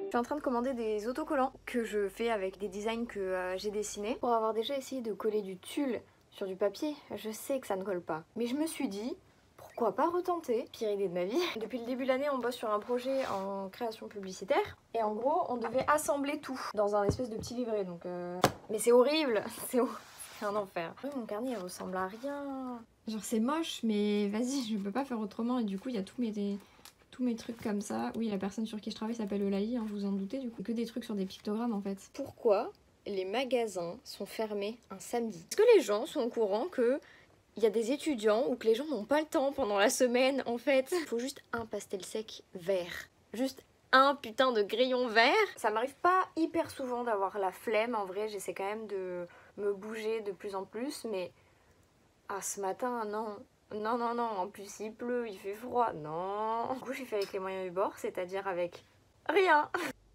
Je suis en train de commander des autocollants que je fais avec des designs que j'ai dessinés. Pour avoir déjà essayé de coller du tulle sur du papier, je sais que ça ne colle pas. Mais je me suis dit, pourquoi pas retenter? Pire idée de ma vie. Depuis le début de l'année, on bosse sur un projet en création publicitaire. Et en gros, on devait assembler tout dans un espèce de petit livret. Donc, mais c'est horrible, c'est un enfer. Mon carnet il ressemble à rien. Genre c'est moche, mais vas-y, je peux pas faire autrement. Et du coup, il y a tous mes trucs comme ça. Oui, la personne sur qui je travaille s'appelle Eulalie, hein, vous en doutez du coup. Que des trucs sur des pictogrammes en fait. Pourquoi les magasins sont fermés un samedi? Est-ce que les gens sont au courant que il y a des étudiants ou que les gens n'ont pas le temps pendant la semaine en fait? Il faut juste un pastel sec vert. Juste un putain de crayon vert. Ça m'arrive pas hyper souvent d'avoir la flemme. En vrai, j'essaie quand même de me bouger de plus en plus. Mais ah, ce matin, non. Non, non, non, en plus il pleut, il fait froid, non. Du coup j'ai fait avec les moyens du bord, c'est-à-dire avec rien.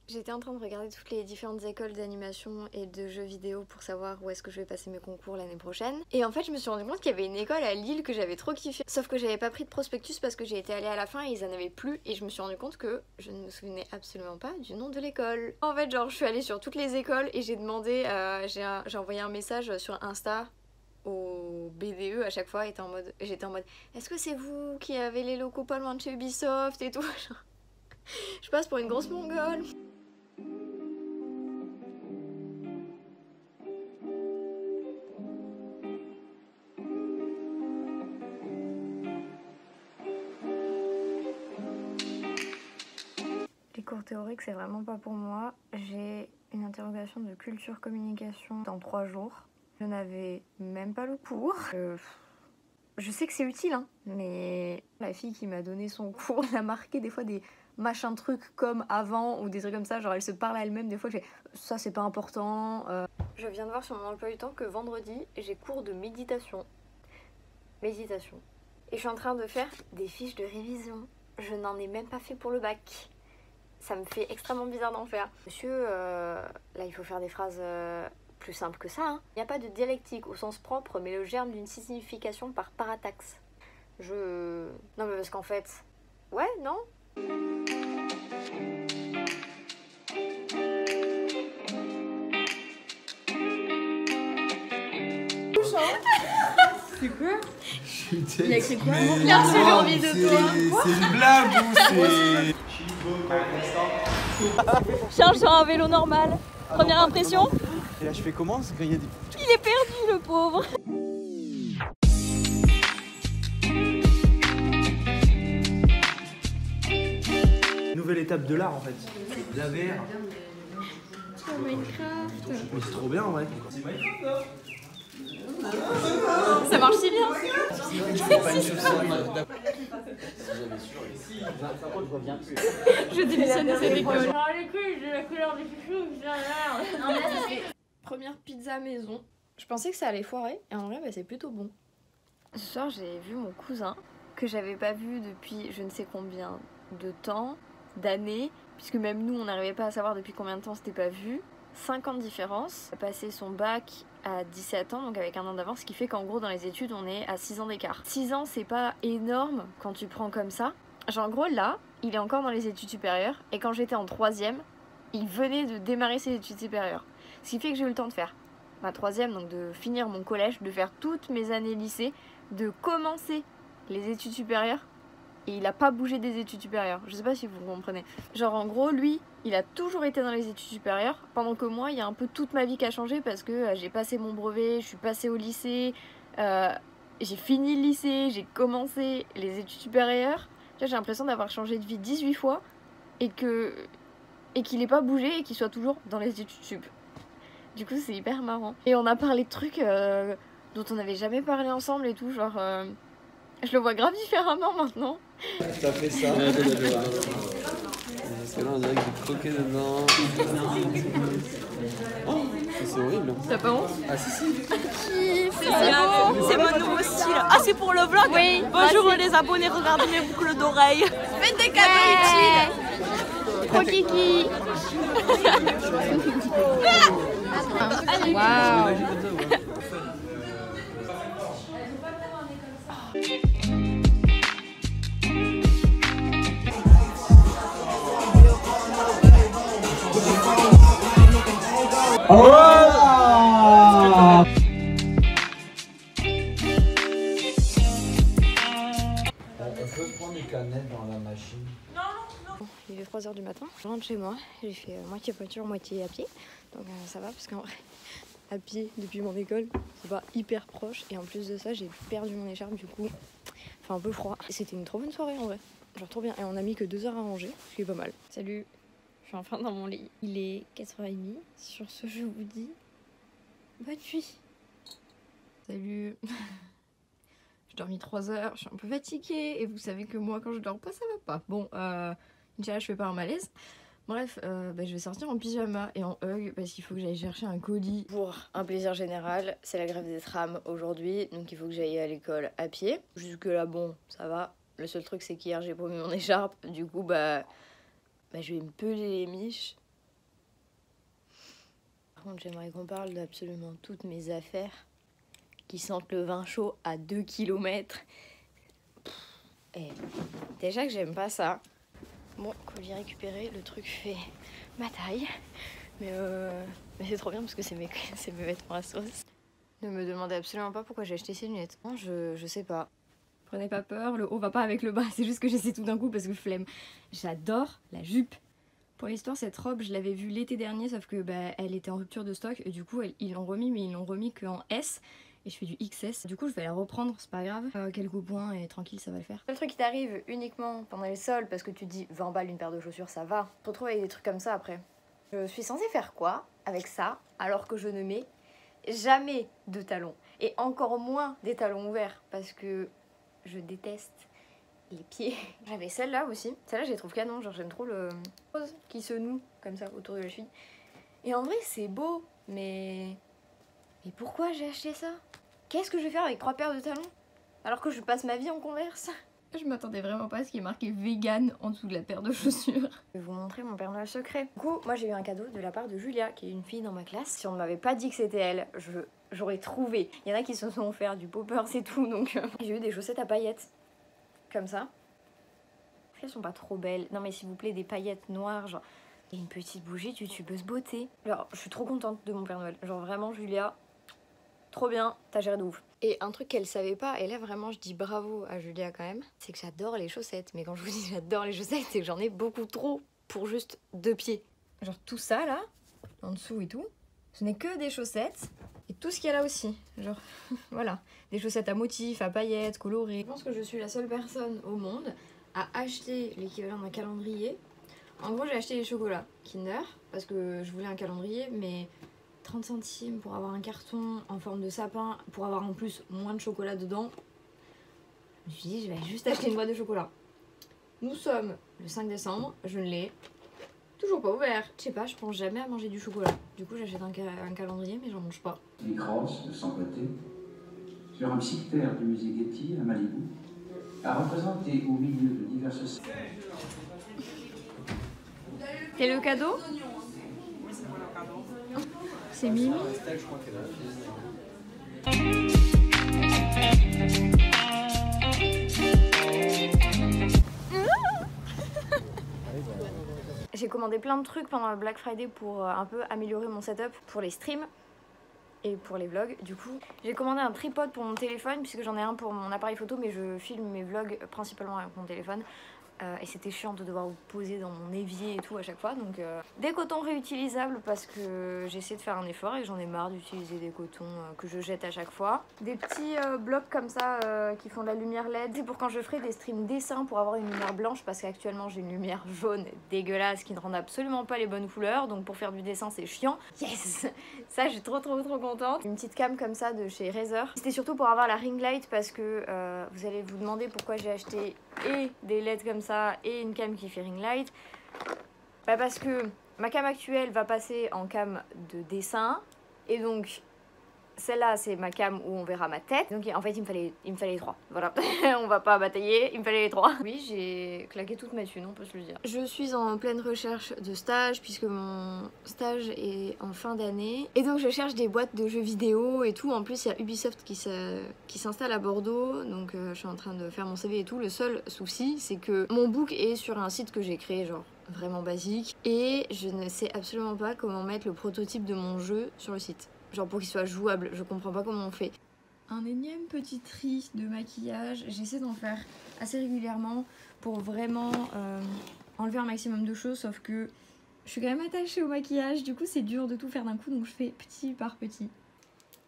J'étais en train de regarder toutes les différentes écoles d'animation et de jeux vidéo pour savoir où est-ce que je vais passer mes concours l'année prochaine. Et en fait je me suis rendu compte qu'il y avait une école à Lille que j'avais trop kiffé. Sauf que j'avais pas pris de prospectus parce que j'ai été allée à la fin et ils en avaient plus. Et je me suis rendu compte que je ne me souvenais absolument pas du nom de l'école. En fait genre je suis allée sur toutes les écoles et j'ai demandé, j'ai envoyé un message sur Insta au BDE à chaque fois, j'étais en mode est-ce que c'est vous qui avez les locaux pas loin de chez Ubisoft et tout. Je passe pour une grosse mongole. Les cours théoriques c'est vraiment pas pour moi. J'ai une interrogation de culture communication dans 3 jours. Je n'avais même pas le cours. Je sais que c'est utile, hein, mais la fille qui m'a donné son cours, elle a marqué des fois des machins trucs comme avant ou des trucs comme ça, genre elle se parle à elle-même, des fois je fais ça c'est pas important. Je viens de voir sur mon emploi du temps que vendredi j'ai cours de méditation. Méditation. Et je suis en train de faire des fiches de révision. Je n'en ai même pas fait pour le bac. Ça me fait extrêmement bizarre d'en faire. Monsieur, là il faut faire des phrases plus simple que ça, hein. Il n'y a pas de dialectique au sens propre, mais le germe d'une signification par parataxe. Non mais parce qu'en fait... Ouais, non? C'est quoi? Il a écrit quoi? Merci, j'ai envie de toi. C'est une blague ou c'est... Charles sur un vélo normal. Première impression? Et là je fais comment? Il y a des... Il est perdu le pauvre. Nouvelle étape de l'art en fait. La VR. Oh, Minecraft. Mais c'est trop bien en vrai. C'est Minecraft là. Ça marche si bien. Je démissionne de cette école. La couleur des chouchous, Première pizza maison. Je pensais que ça allait foirer et en vrai bah, c'est plutôt bon. Ce soir j'ai vu mon cousin que j'avais pas vu depuis je ne sais combien de temps, d'années, puisque même nous on n'arrivait pas à savoir depuis combien de temps on s'était pas vu. 5 ans de différence. Il a passé son bac à 17 ans, donc avec un an d'avance, ce qui fait qu'en gros dans les études on est à 6 ans d'écart. 6 ans c'est pas énorme quand tu prends comme ça. Genre en gros là, il est encore dans les études supérieures et quand j'étais en 3e, il venait de démarrer ses études supérieures. Ce qui fait que j'ai eu le temps de faire ma 3e, donc de finir mon collège, de faire toutes mes années lycée, de commencer les études supérieures. Et il a pas bougé des études supérieures. Je sais pas si vous comprenez. Genre en gros, lui, il a toujours été dans les études supérieures. Pendant que moi, il y a un peu toute ma vie qui a changé parce que j'ai passé mon brevet, je suis passée au lycée, j'ai fini le lycée, j'ai commencé les études supérieures. J'ai l'impression d'avoir changé de vie 18 fois et qu'il ait pas bougé et qu'il soit toujours dans les études sup. Du coup, c'est hyper marrant. Et on a parlé de trucs dont on n'avait jamais parlé ensemble et tout, genre... Je le vois grave différemment maintenant. T'as fait ça. Parce que là on dirait que j'ai croqué dedans. Oh, c'est horrible. T'as pas honte? Ah si si. C'est beau. C'est mon nouveau style. Ah c'est pour le vlog? Oui. Bonjour les abonnés, regardez mes boucles d'oreilles. Faites des cadeaux utiles. Trop kiki. Waouh. On peut prendre des canettes dans la machine. Il est 3h du matin, je rentre chez moi, j'ai fait moitié voiture, moitié à pied. Donc ça va parce qu'en vrai, à pied depuis mon école, c'est pas hyper proche. Et en plus de ça, j'ai perdu mon écharpe du coup, enfin un peu froid. C'était une trop bonne soirée en vrai, genre trop bien. Et on a mis que 2 heures à ranger, ce qui est pas mal. Salut, je suis enfin dans mon lit. Il est 4h30. Sur ce, je vous dis bonne nuit. Salut. J'ai dormi 3 heures, je suis un peu fatiguée. Et vous savez que moi, quand je dors pas, ça va pas. Bon, Inch'Allah, je fais pas un malaise. Bref, je vais sortir en pyjama et en hug parce qu'il faut que j'aille chercher un colis pour un plaisir général. C'est la grève des trams aujourd'hui, donc il faut que j'aille à l'école à pied. Jusque là, bon, ça va. Le seul truc, c'est qu'hier, j'ai promis mon écharpe. Du coup, je vais me peler les miches. Par contre, j'aimerais qu'on parle d'absolument toutes mes affaires qui sentent le vin chaud à 2 km. Déjà que j'aime pas ça. Bon, colis récupéré, le truc fait ma taille. Mais c'est trop bien parce que c'est mes vêtements à sauce. Ne me demandez absolument pas pourquoi j'ai acheté ces lunettes. Non, je sais pas. Prenez pas peur, le haut va pas avec le bas. C'est juste que j'essaie tout d'un coup parce que flemme. J'adore la jupe. Pour l'histoire, cette robe, je l'avais vue l'été dernier, sauf que elle était en rupture de stock. Et du coup, ils l'ont remis, mais ils l'ont remis qu'en S. Et je fais du XS, du coup je vais la reprendre, c'est pas grave. Quelques points et tranquille, ça va le faire. Le truc qui t'arrive uniquement pendant les soldes parce que tu te dis 20 balles une paire de chaussures, ça va. Tu te retrouves avec des trucs comme ça après. Je suis censée faire quoi avec ça alors que je ne mets jamais de talons. Et encore moins des talons ouverts parce que je déteste les pieds. J'avais celle-là aussi. Celle-là, je les trouve canon, genre j'aime trop le rose qui se noue comme ça autour de la cheville. Et en vrai, c'est beau, mais pourquoi j'ai acheté ça? Qu'est-ce que je vais faire avec 3 paires de talons alors que je passe ma vie en Converse? Je m'attendais vraiment pas à ce qui est marqué vegan en dessous de la paire de chaussures. Je vais vous montrer mon Père Noël secret. Du coup, moi j'ai eu un cadeau de la part de Julia, qui est une fille dans ma classe. Si on ne m'avait pas dit que c'était elle, j'aurais trouvé. Il y en a qui se sont offert du poppers et tout, donc j'ai eu des chaussettes à paillettes. Comme ça. Elles sont pas trop belles. Non mais s'il vous plaît, des paillettes noires, genre. Et une petite bougie du tubeuse beauté. Alors, je suis trop contente de mon Père Noël. Genre vraiment, Julia, trop bien, t'as géré de ouf. Et un truc qu'elle savait pas, et là vraiment je dis bravo à Julia quand même, c'est que j'adore les chaussettes. Mais quand je vous dis j'adore les chaussettes, c'est que j'en ai beaucoup trop pour juste 2 pieds. Genre tout ça là, en dessous et tout, ce n'est que des chaussettes. Et tout ce qu'il y a là aussi, genre voilà, des chaussettes à motifs, à paillettes, colorées. Je pense que je suis la seule personne au monde à acheter l'équivalent d'un calendrier. En gros, j'ai acheté les chocolats Kinder parce que je voulais un calendrier, mais 30 centimes pour avoir un carton en forme de sapin, pour avoir en plus moins de chocolat dedans. Je me suis dit, je vais juste acheter une boîte de chocolat. Nous sommes le 5 décembre, je ne l'ai toujours pas ouvert. Je sais pas, je pense jamais à manger du chocolat. Du coup, j'achète un calendrier, mais j'en mange pas. Les Cross, de son côté, sur un psychtère du musée Getty à Malibu, a représenté au milieu de diverses... C'est le cadeau? C'est Mimi. J'ai commandé plein de trucs pendant le Black Friday pour un peu améliorer mon setup pour les streams et pour les vlogs. Du coup, j'ai commandé un tripod pour mon téléphone puisque j'en ai un pour mon appareil photo, mais je filme mes vlogs principalement avec mon téléphone. Et c'était chiant de devoir vous poser dans mon évier et tout à chaque fois, donc des cotons réutilisables parce que j'essaie de faire un effort et j'en ai marre d'utiliser des cotons que je jette à chaque fois. Des petits blocs comme ça qui font de la lumière LED, c'est pour quand je ferai des streams dessins pour avoir une lumière blanche parce qu'actuellement j'ai une lumière jaune dégueulasse qui ne rend absolument pas les bonnes couleurs, donc pour faire du dessin c'est chiant. Yes, ça je suis trop contente. Une petite cam comme ça de chez Razer. C'était surtout pour avoir la ring light parce que vous allez vous demander pourquoi j'ai acheté et des LED comme ça et une cam qui fait ring light. Parce que ma cam actuelle va passer en cam de dessin et donc celle-là c'est ma cam où on verra ma tête, donc en fait il me fallait les 3, voilà. On va pas batailler, il me fallait les 3. Oui, j'ai claqué toute ma thune, on peut se le dire. Je suis en pleine recherche de stage puisque mon stage est en fin d'année et donc je cherche des boîtes de jeux vidéo et tout. En plus il y a Ubisoft qui s'installe à Bordeaux, donc je suis en train de faire mon CV et tout. Le seul souci c'est que mon book est sur un site que j'ai créé genre vraiment basique. Et je ne sais absolument pas comment mettre le prototype de mon jeu sur le site. Genre pour qu'il soit jouable, je comprends pas comment on fait. Un énième petit tri de maquillage, j'essaie d'en faire assez régulièrement pour vraiment enlever un maximum de choses, sauf que je suis quand même attachée au maquillage, du coup c'est dur de tout faire d'un coup, donc je fais petit par petit.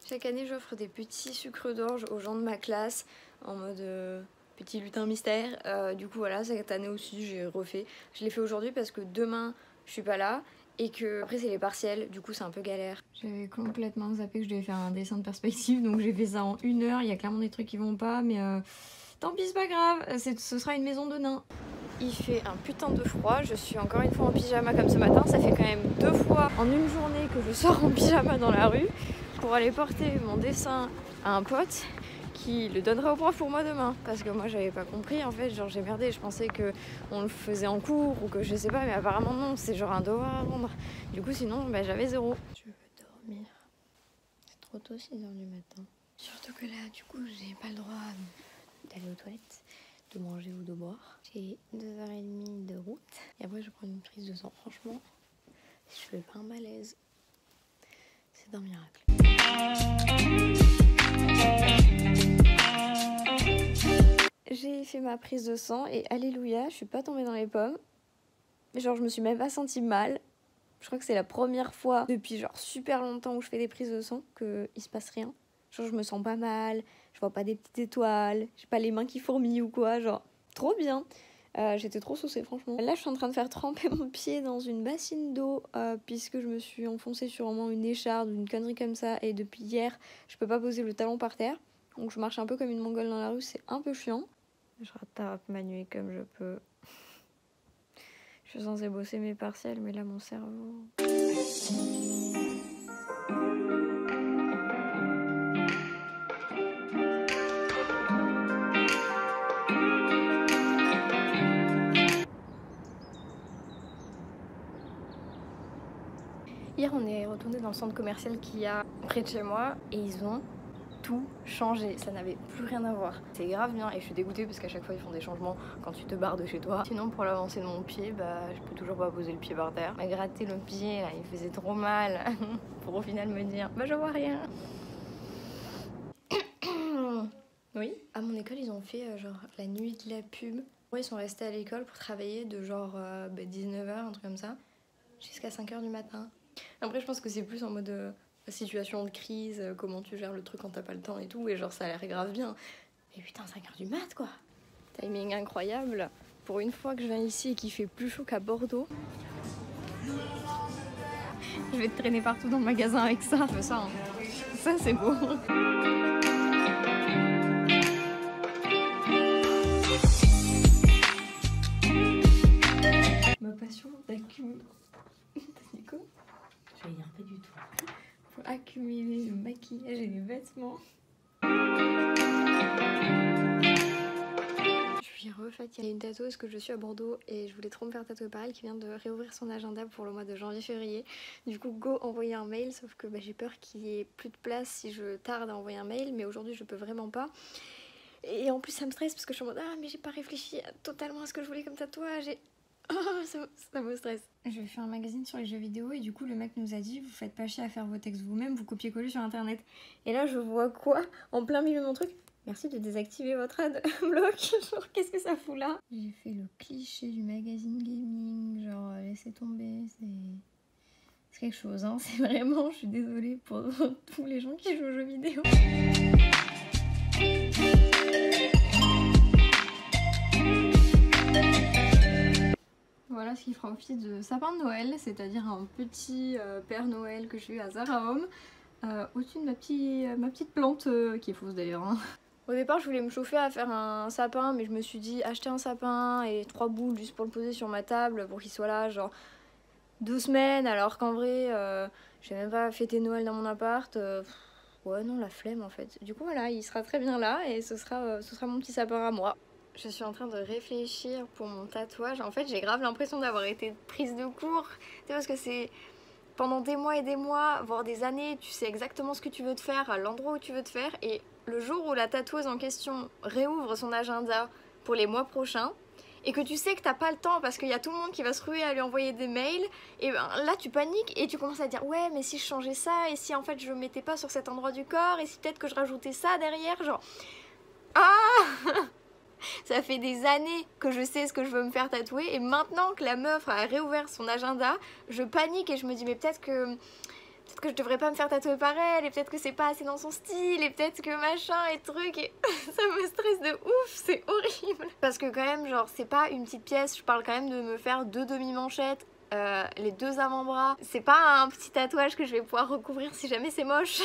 Chaque année j'offre des petits sucres d'orge aux gens de ma classe en mode petit lutin mystère. Du coup voilà, cette année aussi j'ai refait. Je l'ai fait aujourd'hui parce que demain je suis pas là. Et que après c'est les partiels, du coup c'est un peu galère. J'avais complètement zappé que je devais faire un dessin de perspective, donc j'ai fait ça en 1 heure. Il y a clairement des trucs qui vont pas, mais tant pis, c'est pas grave, ce sera une maison de nains. Il fait un putain de froid, je suis encore une fois en pyjama comme ce matin. Ça fait quand même 2 fois en une journée que je sors en pyjama dans la rue pour aller porter mon dessin à un pote qui le donnera au prof pour moi demain, parce que moi j'avais pas compris en fait, genre j'ai merdé, je pensais que on le faisait en cours ou que je sais pas, mais apparemment non, c'est genre un devoir à rendre. Du coup sinon bah, j'avais 0. Je veux dormir, c'est trop tôt, 6h du matin. Surtout que là du coup j'ai pas le droit d'aller aux toilettes, de manger ou de boire. J'ai 2h30 de route et après je prends une prise de sang. Franchement, si je fais pas un malaise, c'est un miracle. J'ai fait ma prise de sang et alléluia, je suis pas tombée dans les pommes. Genre je me suis même pas sentie mal. Je crois que c'est la première fois depuis genre super longtemps où je fais des prises de sang qu'il se passe rien. Genre je me sens pas mal, je vois pas des petites étoiles, j'ai pas les mains qui fourmillent ou quoi, genre trop bien. J'étais trop saucée franchement. Là je suis en train de faire tremper mon pied dans une bassine d'eau puisque je me suis enfoncée sur vraiment une écharde ou une connerie comme ça et depuis hier je peux pas poser le talon par terre. Donc je marche un peu comme une mongole dans la rue, c'est un peu chiant. Je rattrape ma nuit comme je peux. Je suis censée bosser mes partiels, mais là mon cerveau... Hier on est retourné dans le centre commercial qu'il y a près de chez moi et ils ont tout changé, ça n'avait plus rien à voir. C'est grave bien et je suis dégoûtée parce qu'à chaque fois ils font des changements quand tu te barres de chez toi. Sinon pour l'avancée de mon pied, bah je peux toujours pas poser le pied par terre. M'a gratté le pied là, il faisait trop mal pour au final me dire bah je vois rien. Oui, à mon école ils ont fait genre la nuit de la pub. Ils sont restés à l'école pour travailler de genre 19h, un truc comme ça, jusqu'à 5h du matin. Après je pense que c'est plus en mode situation de crise, comment tu gères le truc quand t'as pas le temps et tout, et genre ça a l'air grave bien. Mais putain, 5h du mat quoi. Timing incroyable. Pour une fois que je viens ici et qu'il fait plus chaud qu'à Bordeaux. Je vais te traîner partout dans le magasin avec ça. Je veux ça, hein. Ça c'est beau. Ma passion d'accumuler... T'as dit quoi? Je vais dire pas du tout. Pour accumuler le maquillage et les vêtements. Je suis refatiguée. Il y a une tatoueuse que je suis à Bordeaux et je voulais trop me faire tatouer par elle qui vient de réouvrir son agenda pour le mois de janvier-février. Du coup, go envoyer un mail, sauf que j'ai peur qu'il y ait plus de place si je tarde à envoyer un mail, mais aujourd'hui je peux vraiment pas. Et en plus ça me stresse parce que je suis en mode ah mais j'ai pas réfléchi totalement à ce que je voulais comme tatouage et... Oh, ça me stresse. Je vais faire un magazine sur les jeux vidéo et du coup le mec nous a dit vous faites pas chier à faire vos textes vous-même, vous copiez-coller sur internet. Et là je vois quoi en plein milieu de mon truc? Merci de désactiver votre adblock. Genre qu'est-ce que ça fout là? J'ai fait le cliché du magazine gaming, genre laissez tomber, c'est quelque chose hein, c'est vraiment, je suis désolée pour tous les gens qui jouent aux jeux vidéo. Voilà ce qui fera office de sapin de Noël, c'est-à-dire un petit Père Noël que j'ai eu à Zara Home, au-dessus de ma petite plante, qui est fausse d'ailleurs. Hein. Au départ je voulais me chauffer à faire un sapin, mais je me suis dit acheter un sapin et 3 boules juste pour le poser sur ma table pour qu'il soit là genre 2 semaines, alors qu'en vrai j'ai même pas fêté Noël dans mon appart. Ouais non, la flemme en fait. Du coup voilà, il sera très bien là et ce sera mon petit sapin à moi. Je suis en train de réfléchir pour mon tatouage. En fait, j'ai grave l'impression d'avoir été prise de court. Tu sais, parce que c'est pendant des mois et des mois, voire des années, tu sais exactement ce que tu veux te faire, à l'endroit où tu veux te faire. Et le jour où la tatoueuse en question réouvre son agenda pour les mois prochains, et que tu sais que t'as pas le temps parce qu'il y a tout le monde qui va se ruer à lui envoyer des mails, et ben là tu paniques et tu commences à dire ouais mais si je changeais ça, et si en fait je le mettais pas sur cet endroit du corps, et si peut-être que je rajoutais ça derrière, genre ça fait des années que je sais ce que je veux me faire tatouer, et maintenant que la meuf a réouvert son agenda, je panique et je me dis mais peut-être que je devrais pas me faire tatouer par elle, et peut-être que c'est pas assez dans son style, et peut-être que machin et truc, et ça me stresse de ouf, c'est horrible. Parce que quand même, genre, c'est pas une petite pièce, je parle quand même de me faire 2 demi-manchettes, les 2 avant-bras. C'est pas un petit tatouage que je vais pouvoir recouvrir si jamais c'est moche.